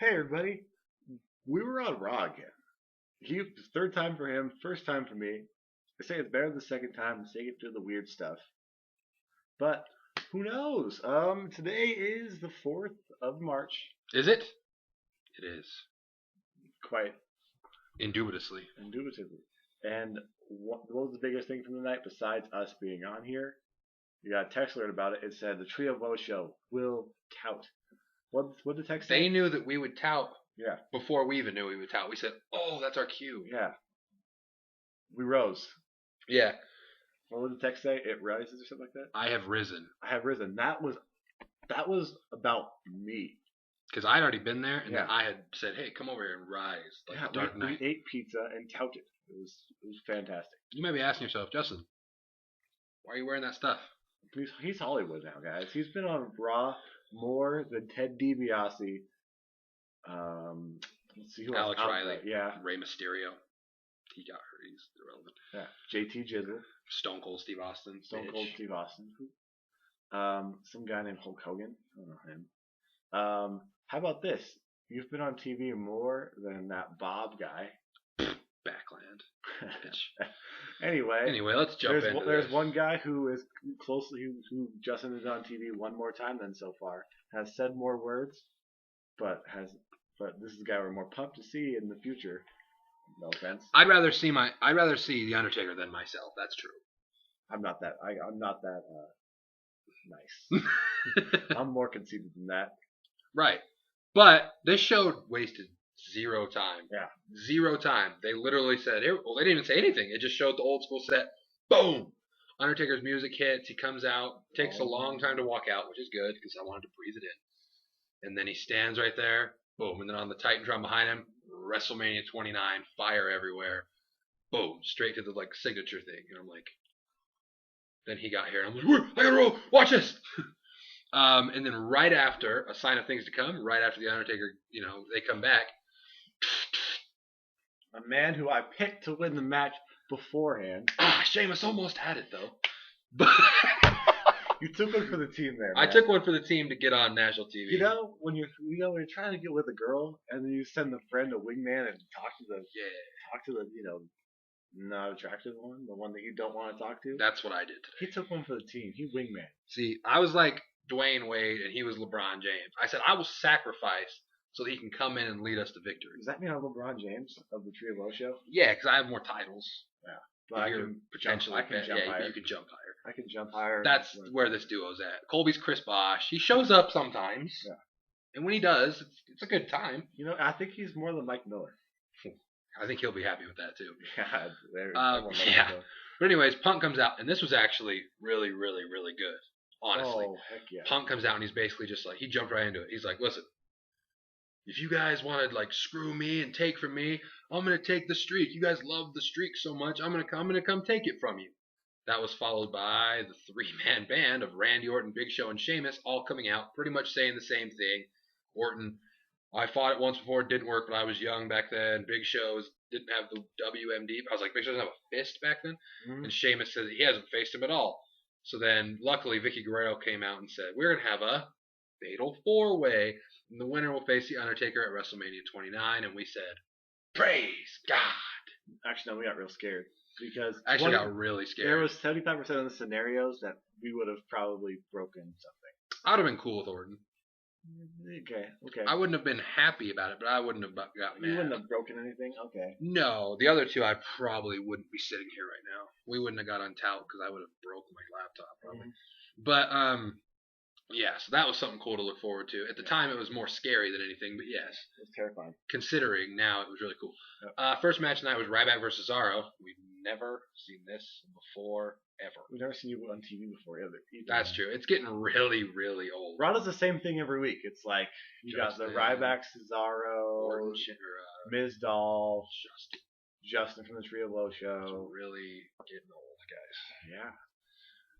Hey everybody, we were on Raw again. Third time for him, first time for me. They say it's better the second time. They say get through the weird stuff, but who knows? Today is the 4th of March. Is it? It is. Quite Indubitably. indubitably. And what was the biggest thing from the night besides us being on here? You got a text alert about it. It said the Trio Bo Show will tout. What did the text say? They knew that we would tout Yeah, before we even knew we would tout. We said, oh, that's our cue. yeah. We rose. Yeah. What would the text say? It rises or something like that. I have risen. I have risen. That was about me. Because I'd already been there, and Yeah. then I had said, hey, come over here and rise. Like Yeah, the Dark Knight. we ate pizza and touted. It was fantastic. You may be asking yourself, Justin, why are you wearing that stuff? He's Hollywood now, guys. He's been on Raw more than Ted DiBiase. Let's see who else. Alex Riley. Yeah. Rey Mysterio. He got hurt. He's irrelevant. Yeah. JT Jizzle. Stone Cold Steve Austin. Stone bitch. Cold Steve Austin. Some guy named Hulk Hogan. I don't know him. How about this? You've been on TV more than that Bob guy. Backland. Bitch. Anyway, let's jump into there's this. one guy who is who Justin is on TV one more time than so far. Has said more words, but this is the guy we're more pumped to see in the future. No offense. I'd rather see the Undertaker than myself. That's true. I'm not that nice. I'm more conceited than that. Right. But this show wasted zero time. Yeah. Zero time. They literally said, well, they didn't even say anything. It just showed the old school set. Boom. Undertaker's music hits. He comes out. Takes a long time to walk out, which is good because I wanted to breathe it in. And then he stands right there. Boom. And then on the Titantron behind him, WrestleMania 29, fire everywhere. Boom. Straight to the signature thing. And I'm like, then he got here. And I'm like, I gotta roll. Watch this. And then right after, a sign of things to come, right after the Undertaker, they come back. A man who I picked to win the match beforehand. Sheamus almost had it though. But You took one for the team there, man. I took one for the team to get on national TV. You know when you're trying to get with a girl and then you send the friend a wingman and talk to the not attractive one, the one that you don't want to talk to. That's what I did today. He took one for the team. He wingman. See, I was like Dwayne Wade and he was LeBron James. I said I will sacrifice so that he can come in and lead us to victory. Does that mean I'm LeBron James of the Trio Bo Show? Yeah, because I have more titles. Yeah, but I can potentially jump higher. you can jump higher. I can jump higher. That's where this duo's at. Colby's Chris Bosh. He shows up sometimes. Yeah. And when he does, it's a good time. I think he's more than Mike Miller. I think he'll be happy with that too. Yeah. Yeah. But anyways, Punk comes out, and this was actually really, really, really good. Honestly. Oh, heck yeah. Punk comes out, and he's basically just he jumped right into it. He's like, listen, if you guys want to screw me and take from me, I'm gonna take the streak. You guys love the streak so much, I'm gonna come take it from you. That was followed by the three-man band of Randy Orton, Big Show, and Sheamus all coming out, pretty much saying the same thing. Orton, I fought it once before, it didn't work, but I was young back then. Big Show didn't have the WMD. I was like, Big Show doesn't have a fist back then? Mm-hmm. And Sheamus says he hasn't faced him at all. So then, luckily, Vicky Guerrero came out and said, we're going to have a fatal four-way, and the winner will face The Undertaker at WrestleMania 29, and we said, praise God. Actually, no, we got real scared. Because I actually got really scared. There was 75% of the scenarios that we would have probably broken something. I would have been cool with Orton. Okay. I wouldn't have been happy about it, but I wouldn't have got mad. You wouldn't have broken anything? Okay. No, the other two I probably wouldn't be sitting here right now. We wouldn't have got on tout because I would have broke my laptop probably. Mm-hmm. But yeah, so that was something cool to look forward to. At the time, it was more scary than anything, but yes. It was terrifying. Considering now, it was really cool. Yep. First match tonight was Ryback versus Cesaro. We've never seen this before, ever. We've never seen you on TV before either. That's true. It's getting really, really old. Raw does the same thing every week. It's like you got the Ryback, Cesaro, Orton, Miz Dolph, Justin from the Trio Bo Show. It's really getting old, guys. Yeah.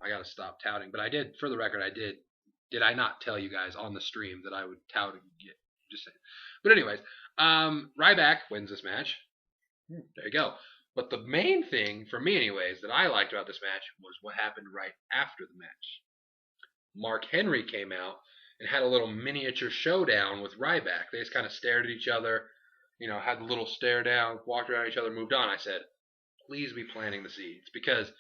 I got to stop touting. But I did, for the record, Did I not tell you guys on the stream that I would tout and get? Just saying. But anyways, Ryback wins this match. There you go. But the main thing, for me anyways, that I liked about this match was what happened right after the match. Mark Henry came out and had a little miniature showdown with Ryback. They just kind of stared at each other, had the little stare down, walked around each other, moved on. I said, please be planting the seeds, because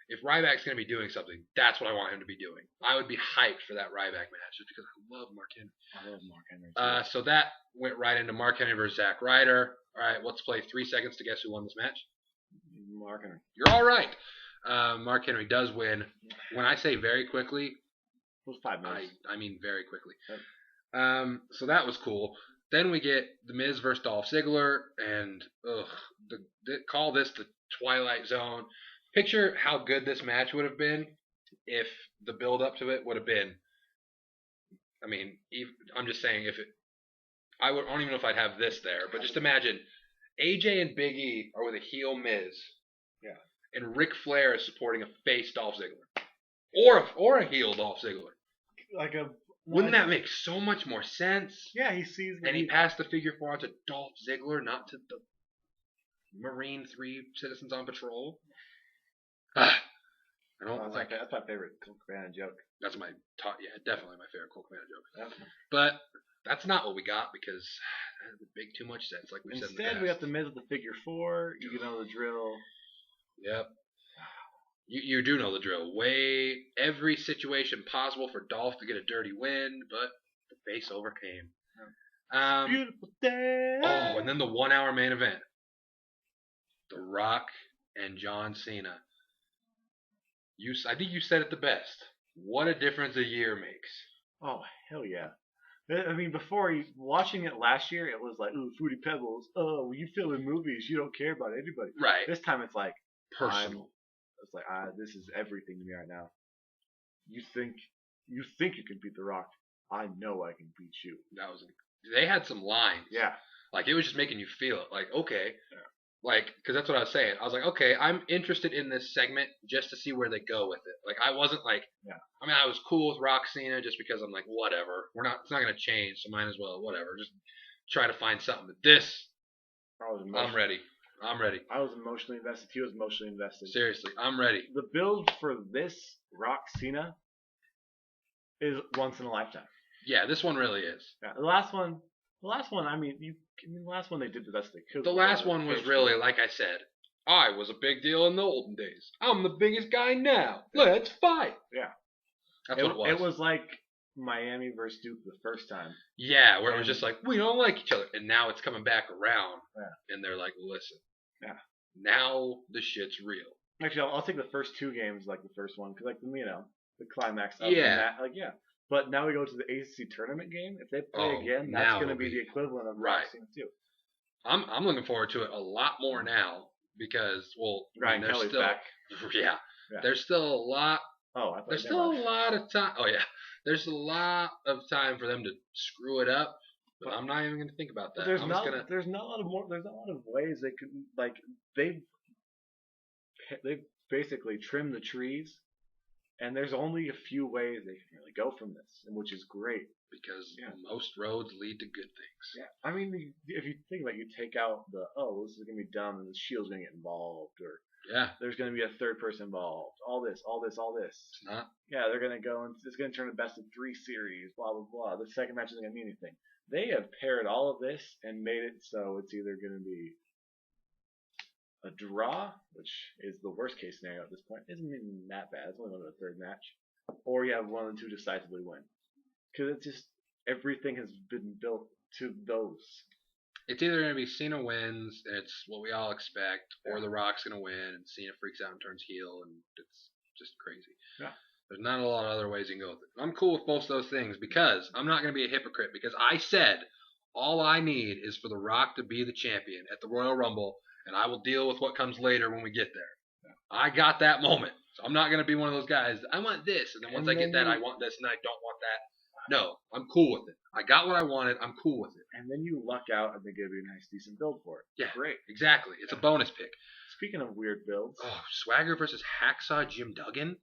if Ryback's going to be doing something, that's what I want him to be doing. I would be hyped for that Ryback match just because I love Mark Henry. I love Mark Henry. So that went right into Mark Henry versus Zack Ryder. All right, let's play 3 seconds to guess who won this match. Mark Henry. You're all right. Mark Henry does win. When I say very quickly, it was 5 minutes. I mean very quickly. Yep. So that was cool. Then we get The Miz versus Dolph Ziggler, and call this the Twilight Zone. Picture how good this match would have been if the build up to it would have been. I mean, I'm just saying I don't even know if I'd have this there, but just imagine AJ and Big E are with a heel Miz. Yeah. And Ric Flair is supporting a face Dolph Ziggler. Or a heel Dolph Ziggler. Wouldn't that make so much more sense? Yeah, he sees. And he passed the figure 4 on to Dolph Ziggler, not to the Marine 3 Citizens on Patrol. That's my favorite Colt Cabana joke. That's definitely my favorite Colt Cabana joke. Yep. But that's not what we got, because that would make too much sense, like we said in the past. Instead, we have the Miz with the figure 4. You know the drill. Yep. You do know the drill. Every situation possible for Dolph to get a dirty win, but the face overcame. Beautiful day. Oh, and then the 1-hour main event. The Rock and John Cena. I think you said it the best. What a difference a year makes. Oh, hell yeah. I mean, watching it last year, it was like, ooh, Fruity Pebbles. Oh, when you film movies, you don't care about anybody. Right. This time it's like, personal. It's like, this is everything to me right now. You think you can beat The Rock? I know I can beat you. They had some lines. Yeah. Like, it was just making you feel it. Like, okay. Yeah. Like, because that's what I was saying. I was like, okay, I'm interested in this segment just to see where they go with it. Like, I wasn't like, I mean, I was cool with Rock Cena just because I'm like, whatever. It's not going to change, so might as well, whatever. Just try to find something. But this, I'm ready. I was emotionally invested. He was emotionally invested. Seriously, I'm ready. The build for this Rock Cena is once in a lifetime. Yeah, this one really is. Yeah, the last one. I mean, the last one they did the best they could. The last one was really, like I said, I was a big deal in the olden days. I'm the biggest guy now. Let's fight. Yeah, that's what it was. It was like Miami versus Duke the first time. Yeah, where it was just like, we don't like each other. And now it's coming back around. Yeah. And they're like, listen. Yeah. Now the shit's real. Actually, I'll take the first 2 games like the first one. Because, the climax of that. But now we go to the ACC tournament game. If they play again, that's going to be the equivalent of Rock Cena 2. I'm looking forward to it a lot more now. Because, Ryan Kelly's back. Yeah. There's still a lot. There's still a lot of time. Oh, yeah. There's a lot of time for them to screw it up, but I'm not even going to think about that. There's not a lot of ways they could they've basically trimmed the trees, and there's only a few ways they can really go from this, which is great because most roads lead to good things. Yeah, I mean, if you think about it, you take out this is going to be dumb and the Shield's going to get involved, or there's going to be a third person involved. All this. It's not. Yeah, they're going to go and it's going to turn a best of 3 series. Blah blah blah. The second match isn't going to mean anything. They have paired all of this and made it so it's either going to be a draw, which is the worst case scenario at this point. Isn't even that bad. It's only going to the 3rd match, or you have 1 and 2 decisively win. Because it's just everything has been built to those. It's either going to be Cena wins, and it's what we all expect, or The Rock's going to win, and Cena freaks out and turns heel, and it's just crazy. Yeah. There's not a lot of other ways you can go with it. I'm cool with both those things because I'm not going to be a hypocrite, because I said all I need is for The Rock to be the champion at the Royal Rumble, and I will deal with what comes later when we get there. Yeah. I got that moment. So I'm not going to be one of those guys, I want this, and then once I get that, I want this, and I don't want that. No, I'm cool with it. I got what I wanted. I'm cool with it. And then you luck out and they give you a nice, decent build for it. Yeah, great. Exactly. It's a bonus pick. Speaking of weird builds. Oh, Swagger versus Hacksaw Jim Duggan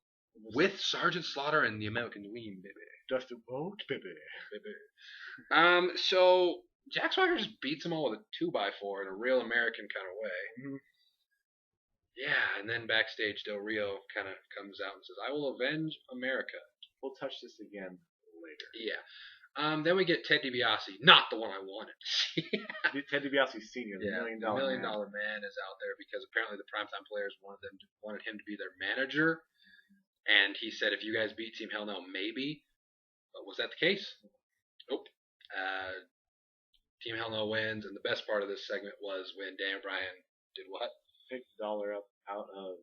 with Sergeant Slaughter and the American Dream, baby. Just a boat, baby. So Jack Swagger just beats them all with a 2x4 in a real American kind of way. Mm-hmm. Yeah, and then backstage Del Rio kind of comes out and says, I will avenge America. We'll touch this again later. Yeah. Then we get Ted DiBiase, not the one I wanted to see. Ted DiBiase Sr., the $1 million man is out there because apparently the primetime players wanted him to be their manager, and he said, if you guys beat Team Hell No, maybe. But was that the case? Nope. Team Hell No wins, and the best part of this segment was when Daniel Bryan did what? Picked the dollar up out of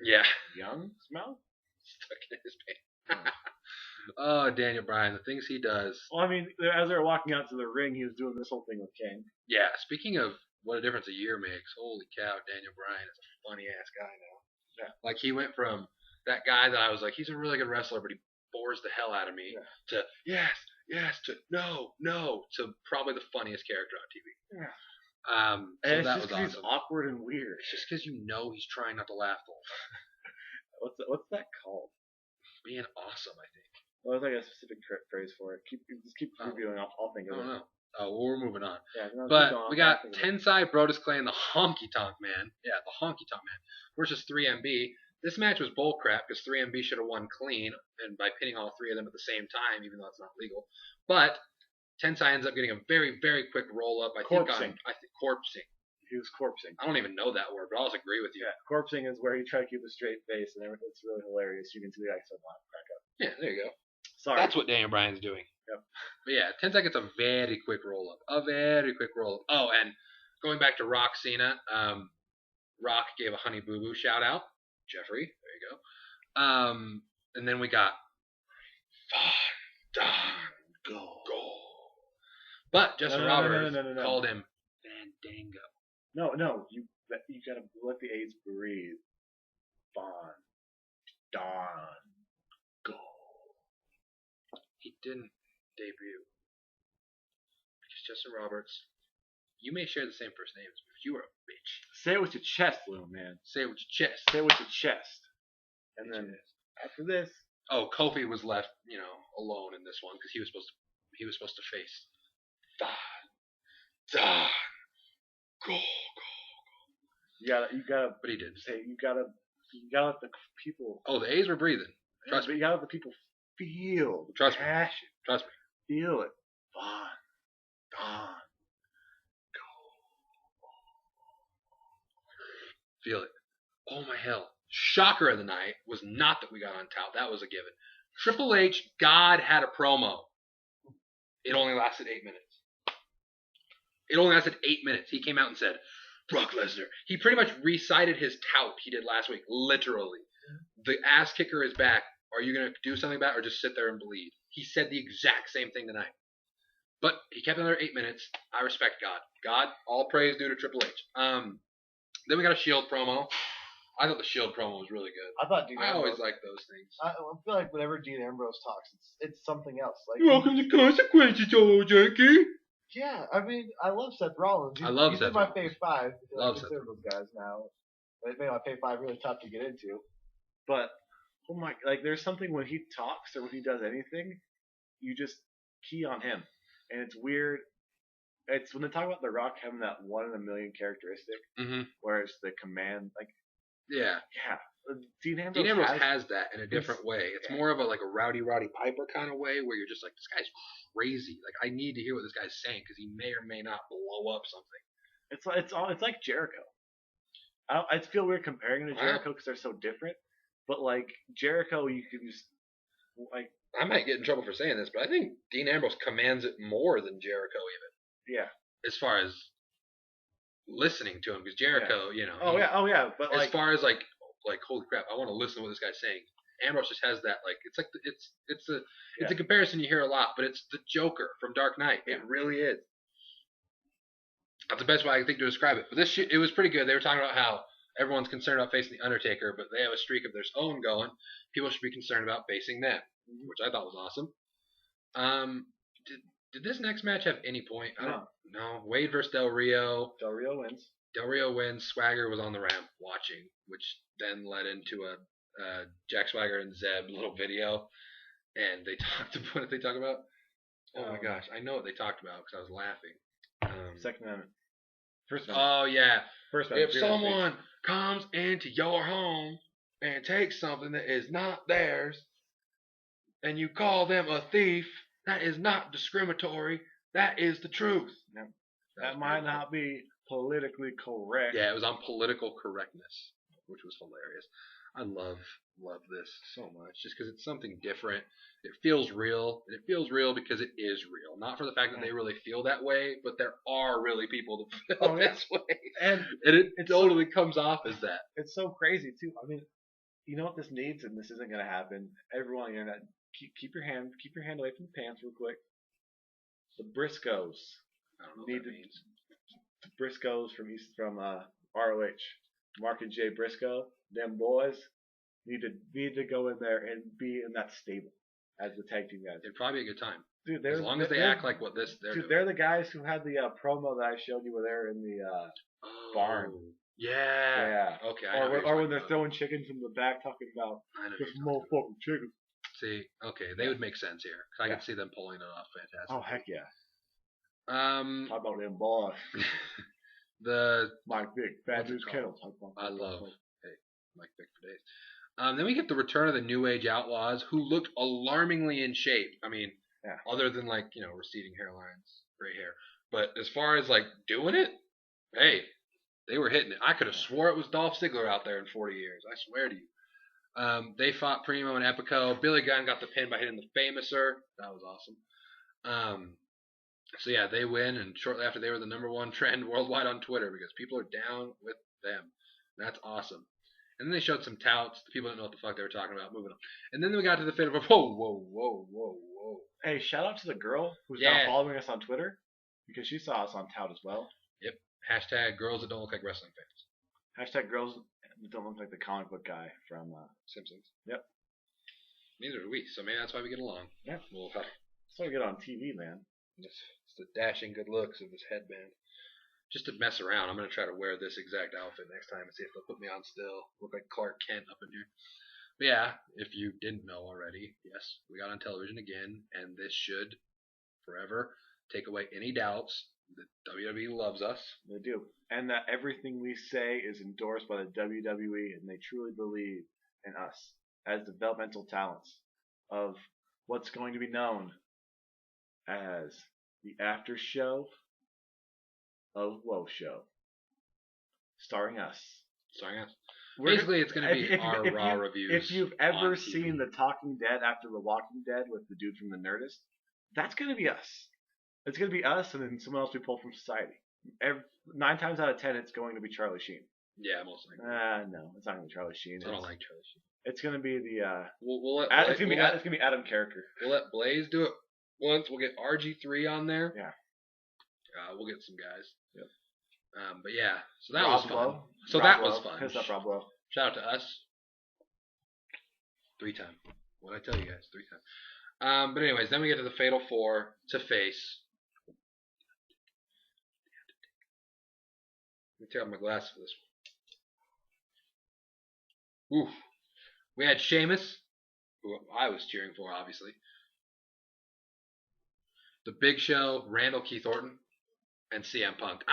their Young's mouth? Stuck in his pants. Oh, Daniel Bryan, the things he does. Well, I mean, as they were walking out to the ring, he was doing this whole thing with King. Yeah, speaking of what a difference a year makes, holy cow, Daniel Bryan is a funny-ass guy now. Yeah. Like, he went from that guy that I was like, he's a really good wrestler, but he bores the hell out of me, to yes, to no, to probably the funniest character on TV. Yeah. So and that it's just was awesome. He's awkward and weird. It's just because you know he's trying not to laugh the whole time. What's that called? Being awesome, I think. Well, there's like a specific phrase for it. Just keep reviewing. I'll think of it. No. Oh, well, we're moving on. Yeah, but we got Tensai, Brodus Clay, and the Honky Tonk Man. Yeah, the Honky Tonk Man versus 3MB. This match was bullcrap because 3MB should have won clean and by pinning all three of them at the same time, even though it's not legal. But Tensai ends up getting a very, very quick roll up. I think corpsing. He was corpsing. I don't even know that word, but I'll just agree with you. Yeah, corpsing is where you try to keep a straight face, and it's really hilarious. You can see the accent crack up. Yeah, there you go. Sorry. That's what Daniel Bryan's doing. Yep. But yeah, Tensai gets a very quick roll up. Oh, and going back to Rock Cena, Rock gave a Honey Boo Boo shout out. Jeffrey, there you go. And then we got Go. But Justin Roberts called him Fandango. No, you gotta let the A's breathe. Go. He didn't debut because Justin Roberts. You may share the same first names, but you are a bitch. Say it with your chest, little man. Say it with your chest. Say it with your chest. And then after this, Kofi was left, alone in this one because he was supposed to face Don. Go. You gotta. But he did. You gotta let the people. Oh, the A's were breathing. Trust me. You gotta let the people feel the passion. Trust me. Feel it. Don. Feel it. Oh my hell. Shocker of the night was not that we got on top. That was a given. Triple H, God, had a promo. It only lasted 8 minutes. He came out and said, Brock Lesnar. He pretty much recited his tout he did last week, literally. The ass kicker is back. Are you going to do something about it or just sit there and bleed? He said the exact same thing tonight. But he kept another 8 minutes. I respect God. God, all praise due to Triple H. Then we got a Shield promo. I thought the Shield promo was really good. I always like those things. I feel like whenever Dean Ambrose talks, it's something else. Like welcome to Consequences, old Jackie. Yeah, I mean, I love Seth Rollins. He's in my Fave 5. I consider those guys now. They made my Fave 5 really tough to get into. But there's something when he talks or when he does anything, you just key on him, and it's weird. It's when they talk about The Rock having that 1 in a million characteristic, where it's the command, Yeah. Dean Ambrose has that in a different way. It's more of a Rowdy Piper kind of way where you're just like, this guy's crazy. Like, I need to hear what this guy's saying because he may or may not blow up something. It's like Jericho. I feel weird comparing him to Jericho because they're so different. But Jericho, you can just I might get in trouble for saying this, but I think Dean Ambrose commands it more than Jericho even. Yeah. As far as listening to him, because Jericho, but as far as holy crap, I want to listen to what this guy's saying. Ambrose just has that it's a comparison you hear a lot, but it's the Joker from Dark Knight. It really is. That's the best way I think to describe it. But it was pretty good. They were talking about how everyone's concerned about facing the Undertaker, but they have a streak of their own going. People should be concerned about facing them, which I thought was awesome. Did this next match have any point? No. Wade versus Del Rio. Del Rio wins. Del Rio wins. Swagger was on the ramp watching, which then led into a Jack Swagger and Zeb little video. And they talked about what did they talk about? Oh my gosh, I know what they talked about because I was laughing. Second Amendment. First Amendment. Oh yeah. First Amendment. If someone comes into your home and takes something that is not theirs, and you call them a thief, That is not discriminatory. That is the truth. Yep. That That was might beautiful. not be politically correct. Yeah, it was on political correctness, which was hilarious. I love this so much just because it's something different. It feels real, and it feels real because it is real. Not for the fact that they really feel that way, but there are really people that feel this way, And it totally comes off as that. it's so crazy too. I mean, you know what this needs, and this isn't gonna happen. Everyone on the internet, keep your hand away from the pants real quick. The Briscoes I don't know need what that means. the Briscoes from ROH, Mark and Jay Briscoe. Them boys need to go in there and be in that stable as the tag team guys. It'd probably be a good time. Dude, As long as they act like what they're doing. They're the guys who had the promo that I showed you where they're in the barn. Yeah. Okay. Or when they're throwing chickens in the back, talking about this motherfucking chicken. See, okay, they would make sense here. I could see them pulling it off fantastic. Oh heck yeah. Talk about them boys. Mike Vick, Bad News Kennel. I love Mike Vick for days. Then we get the return of the New Age Outlaws, who looked alarmingly in shape. I mean, other than receding hairlines, gray hair. But as far as doing it, hey, they were hitting it. I could have swore it was Dolph Ziggler out there in 40 years. I swear to you. They fought Primo and Epico. Billy Gunn got the pin by hitting the Famouser. That was awesome. So yeah, they win, and shortly after they were the #1 trend worldwide on Twitter because people are down with them. That's awesome. And then they showed some touts. The people didn't know what the fuck they were talking about. Moving on. And then we got to the fatal. Whoa. Hey, shout out to the girl who's now following us on Twitter because she saw us on tout as well. Yep. Hashtag girls that don't look like wrestling fans. Hashtag girls that don't look like the comic book guy from Simpsons. Yep. Neither do we, so maybe that's why we get along. Yeah. We'll that's why we get on TV, man. It's the dashing good looks of this headband. Just to mess around, I'm going to try to wear this exact outfit next time and see if they'll put me on still. Look like Clark Kent up in here. But yeah, if you didn't know already, yes, we got on television again, and this should forever take away any doubts that WWE loves us. They do. And that everything we say is endorsed by the WWE, and they truly believe in us as developmental talents of what's going to be known as the after show of Woe Show. Starring us. Basically, it's going to be our Raw reviews. If you've ever seen The Talking Dead after The Walking Dead with the dude from The Nerdist, that's going to be us. It's going to be us and then someone else we pull from society. 9 times out of 10, it's going to be Charlie Sheen. Yeah, most likely. No, it's not going to be Charlie Sheen. I don't like Charlie Sheen. It's going to be the... it's going to be Adam Carricker. We'll let Blaze do it once. We'll get RG3 on there. Yeah. We'll get some guys. Yep. But yeah, so that was fun. Was fun. Piss up Rob Lowe. Shout out to us. 3-time. What'd I tell you guys? 3-time. But anyways, then we get to the Fatal 4 to face. Let me take off my glasses for this one. Oof. We had Sheamus, who I was cheering for, obviously. The Big Show, Randall Keith Orton, and CM Punk.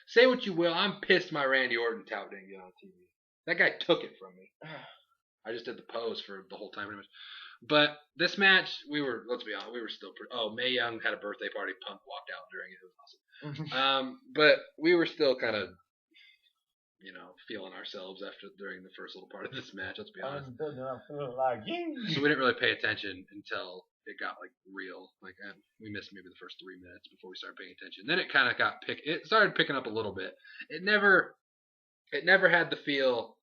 Say what you will, I'm pissed my Randy Orton tout didn't get on TV. That guy took it from me. I just did the pose for the whole time pretty much. But this match, let's be honest, we were still pretty... Oh, Mae Young had a birthday party. Punk walked out during it. It was awesome. But we were still kind of, feeling ourselves during the first little part of this match, let's be honest. So we didn't really pay attention until it got real. We missed maybe the first 3 minutes before we started paying attention. Then it kind of it started picking up a little bit. It never had the feel.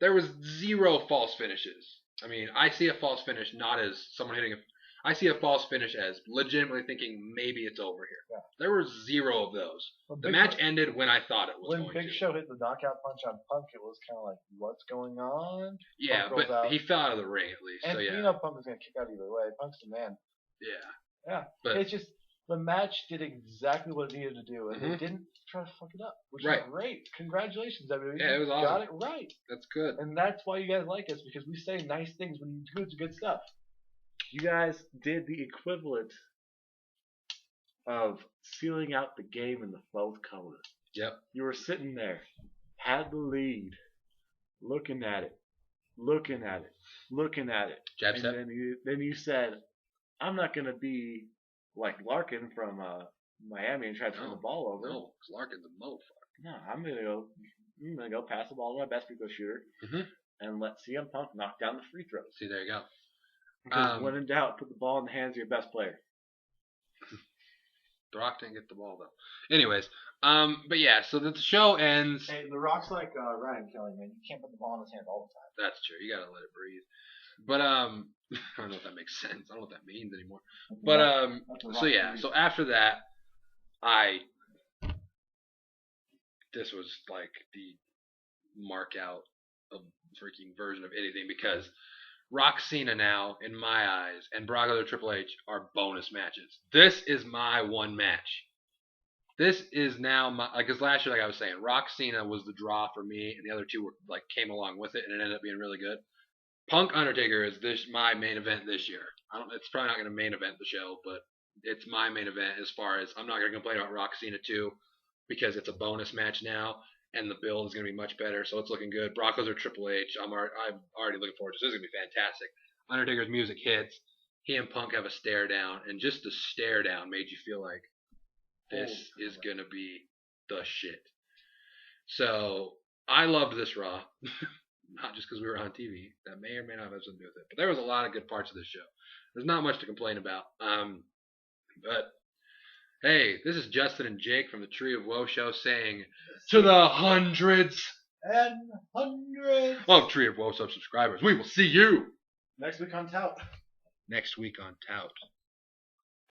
There was 0 false finishes. I mean, I see a false finish not as someone hitting I see a false finish as legitimately thinking maybe it's over here. Yeah. There were 0 of those. Well, the match ended when I thought it was going to. When Big Show hit the knockout punch on Punk, it was kind of like, what's going on? Yeah, but he fell out of the ring at least. And so yeah. Punk was going to kick out either way. Punk's the man. Yeah. Yeah. But it's just, the match did exactly what it needed to do, and they didn't try to fuck it up, which is great. Congratulations, WWE. Yeah, it was awesome. Got it right. That's good. And that's why you guys like us, because we say nice things when you do good stuff. You guys did the equivalent of sealing out the game in the 12th color. Yep. You were sitting there, had the lead, looking at it. Jab step. And then you said, I'm not gonna be like Larkin from Miami and try to turn the ball over. No, because Larkin's a motherfucker. No, I'm gonna go pass the ball to my best free throw shooter and let CM Punk knock down the free throws. See, there you go. Because when in doubt, put the ball in the hands of your best player. The Rock didn't get the ball though. Anyways, but yeah, so the show ends. Hey, The Rock's like Ryan Kelly, man. You can't put the ball in his hand all the time. That's true. You gotta let it breathe. But I don't know if that makes sense. I don't know what that means anymore. But so yeah, so after that, this was like the mark out of freaking version of anything because Rock Cena now, in my eyes, and Brock Lesnar Triple H are bonus matches. This is my one match. This is now my, like, because last year, like I was saying, Rock Cena was the draw for me, and the other two were like came along with it, and it ended up being really good. Punk Undertaker is my main event this year. It's probably not going to main event the show, but it's my main event as far as I'm not going to complain about Rock Cena 2 because it's a bonus match now, and the build is going to be much better, so it's looking good. Brock Lesnar Triple H, I'm already looking forward to this. This is going to be fantastic. Undertaker's music hits. He and Punk have a stare down, and just the stare down made you feel like this is going to be the shit. So I loved this Raw. Not just because we were on TV. That may or may not have something to do with it. But there was a lot of good parts of this show. There's not much to complain about. But, hey, this is Justin and Jake from the Tree of Woe show saying, to the hundreds and hundreds of Tree of Woe subscribers, we will see you next week on Tout. next week on Tout.